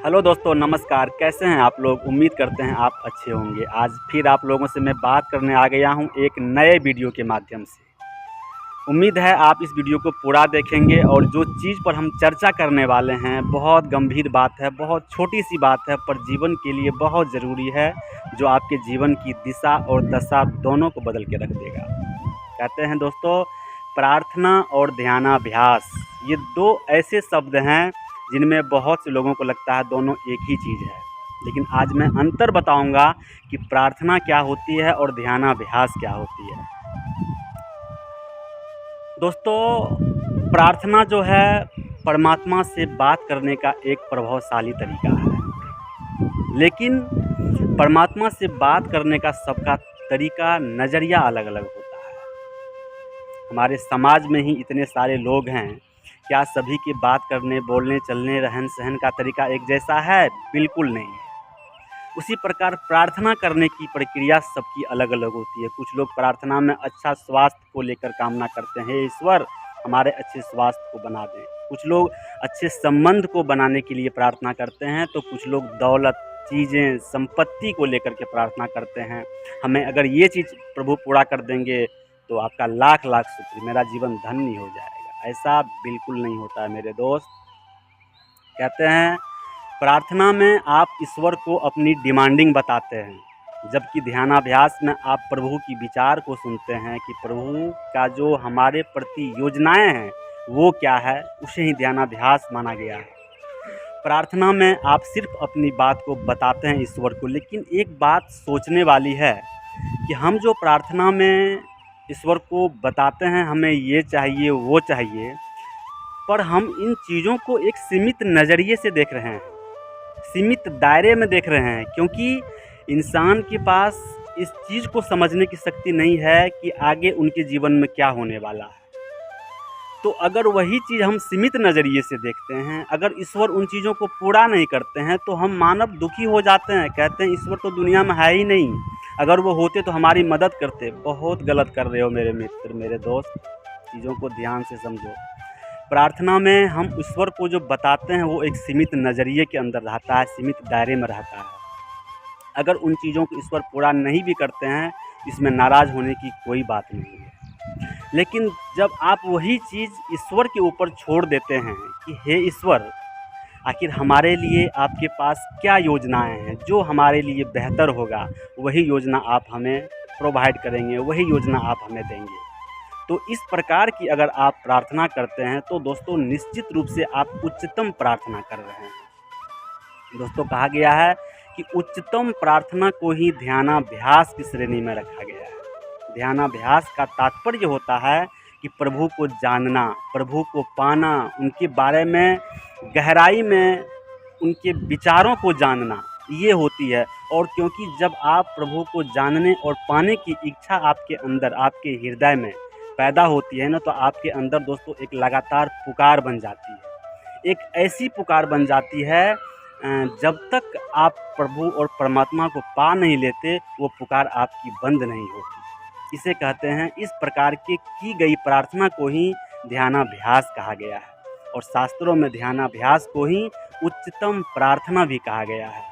Hello दोस्तों, नमस्कार। कैसे हैं आप लोग? उम्मीद करते हैं आप अच्छे होंगे। आज फिर आप लोगों से मैं बात करने आ गया हूं एक नए वीडियो के माध्यम से। उम्मीद है आप इस वीडियो को पूरा देखेंगे और जो चीज़ पर हम चर्चा करने वाले हैं बहुत गंभीर बात है, बहुत छोटी सी बात है, पर जीवन के लिए बहुत ज़रूरी है, जो आपके जीवन की दिशा और दशा दोनों को बदल के रख देगा। कहते हैं दोस्तों, प्रार्थना और ध्यानाभ्यास, ये दो ऐसे शब्द हैं जिनमें बहुत से लोगों को लगता है दोनों एक ही चीज़ है। लेकिन आज मैं अंतर बताऊंगा कि प्रार्थना क्या होती है और ध्यानाभ्यास क्या होती है। दोस्तों, प्रार्थना जो है परमात्मा से बात करने का एक प्रभावशाली तरीका है, लेकिन परमात्मा से बात करने का सबका तरीका, नज़रिया अलग अलग होता है। हमारे समाज में ही इतने सारे लोग हैं, क्या सभी के बात करने, बोलने, चलने, रहन सहन का तरीका एक जैसा है? बिल्कुल नहीं है। उसी प्रकार प्रार्थना करने की प्रक्रिया सबकी अलग अलग होती है। कुछ लोग प्रार्थना में अच्छा स्वास्थ्य को लेकर कामना करते हैं, हे ईश्वर हमारे अच्छे स्वास्थ्य को बना दें। कुछ लोग अच्छे संबंध को बनाने के लिए प्रार्थना करते हैं, तो कुछ लोग दौलत, चीज़ें, संपत्ति को लेकर के प्रार्थना करते हैं। हमें अगर ये चीज़ प्रभु पूरा कर देंगे तो आपका लाख लाख शुक्र, मेरा जीवन धन्य हो जाएगा। ऐसा बिल्कुल नहीं होता है मेरे दोस्त। कहते हैं प्रार्थना में आप ईश्वर को अपनी डिमांडिंग बताते हैं, जबकि ध्यानाभ्यास में आप प्रभु की विचार को सुनते हैं कि प्रभु का जो हमारे प्रति योजनाएं हैं वो क्या है, उसे ही ध्यानाभ्यास माना गया है। प्रार्थना में आप सिर्फ अपनी बात को बताते हैं ईश्वर को, लेकिन एक बात सोचने वाली है कि हम जो प्रार्थना में ईश्वर को बताते हैं हमें ये चाहिए वो चाहिए, पर हम इन चीज़ों को एक सीमित नज़रिए से देख रहे हैं, सीमित दायरे में देख रहे हैं, क्योंकि इंसान के पास इस चीज़ को समझने की शक्ति नहीं है कि आगे उनके जीवन में क्या होने वाला है। तो अगर वही चीज़ हम सीमित नज़रिए से देखते हैं, अगर ईश्वर उन चीज़ों को पूरा नहीं करते हैं तो हम मानव दुखी हो जाते हैं। कहते हैं ईश्वर तो दुनिया में है ही नहीं, अगर वो होते तो हमारी मदद करते। बहुत गलत कर रहे हो मेरे मित्र, मेरे दोस्त, चीज़ों को ध्यान से समझो। प्रार्थना में हम ईश्वर को जो बताते हैं वो एक सीमित नज़रिए के अंदर रहता है, सीमित दायरे में रहता है। अगर उन चीज़ों को ईश्वर पूरा नहीं भी करते हैं, इसमें नाराज़ होने की कोई बात नहीं है। लेकिन जब आप वही चीज़ ईश्वर के ऊपर छोड़ देते हैं कि हे ईश्वर, आखिर हमारे लिए आपके पास क्या योजनाएं हैं, जो हमारे लिए बेहतर होगा वही योजना आप हमें प्रोवाइड करेंगे, वही योजना आप हमें देंगे। तो इस प्रकार की अगर आप प्रार्थना करते हैं तो दोस्तों निश्चित रूप से आप उच्चतम प्रार्थना कर रहे हैं। दोस्तों, कहा गया है कि उच्चतम प्रार्थना को ही ध्यानाभ्यास की श्रेणी में रखा गया है। ध्यानाभ्यास का तात्पर्य होता है कि प्रभु को जानना, प्रभु को पाना, उनके बारे में गहराई में उनके विचारों को जानना, ये होती है। और क्योंकि जब आप प्रभु को जानने और पाने की इच्छा आपके अंदर, आपके हृदय में पैदा होती है ना, तो आपके अंदर दोस्तों एक लगातार पुकार बन जाती है। एक ऐसी पुकार बन जाती है, जब तक आप प्रभु और परमात्मा को पा नहीं लेते वो पुकार आपकी बंद नहीं होती। इसे कहते हैं, इस प्रकार की गई प्रार्थना को ही ध्यानाभ्यास कहा गया है, और शास्त्रों में ध्यानाभ्यास को ही उच्चतम प्रार्थना भी कहा गया है।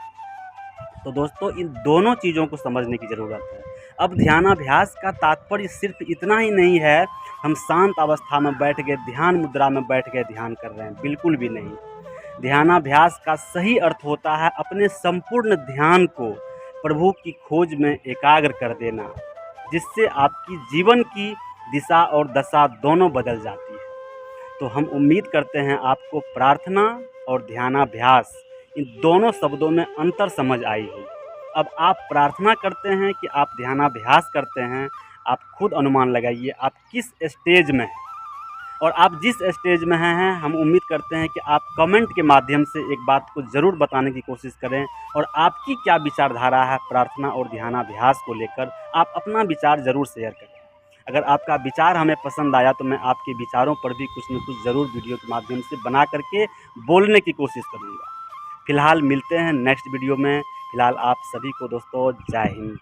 तो दोस्तों, इन दोनों चीज़ों को समझने की ज़रूरत है। अब ध्यानाभ्यास का तात्पर्य सिर्फ इतना ही नहीं है हम शांत अवस्था में बैठ गए, ध्यान मुद्रा में बैठ गए ध्यान कर रहे हैं, बिल्कुल भी नहीं। ध्यानाभ्यास का सही अर्थ होता है अपने संपूर्ण ध्यान को प्रभु की खोज में एकाग्र कर देना, जिससे आपकी जीवन की दिशा और दशा दोनों बदल जाती है। तो हम उम्मीद करते हैं आपको प्रार्थना और ध्यानाभ्यास, इन दोनों शब्दों में अंतर समझ आई हो। अब आप प्रार्थना करते हैं कि आप ध्यानाभ्यास करते हैं, आप खुद अनुमान लगाइए आप किस स्टेज में हैं, और आप जिस स्टेज में हैं हम उम्मीद करते हैं कि आप कमेंट के माध्यम से एक बात को ज़रूर बताने की कोशिश करें, और आपकी क्या विचारधारा है प्रार्थना और ध्यानाभ्यास को लेकर, आप अपना विचार ज़रूर शेयर करें। अगर आपका विचार हमें पसंद आया तो मैं आपके विचारों पर भी कुछ न कुछ ज़रूर वीडियो के माध्यम से बना करके बोलने की कोशिश करूँगा। फिलहाल मिलते हैं नेक्स्ट वीडियो में। फिलहाल आप सभी को दोस्तों जय हिंद।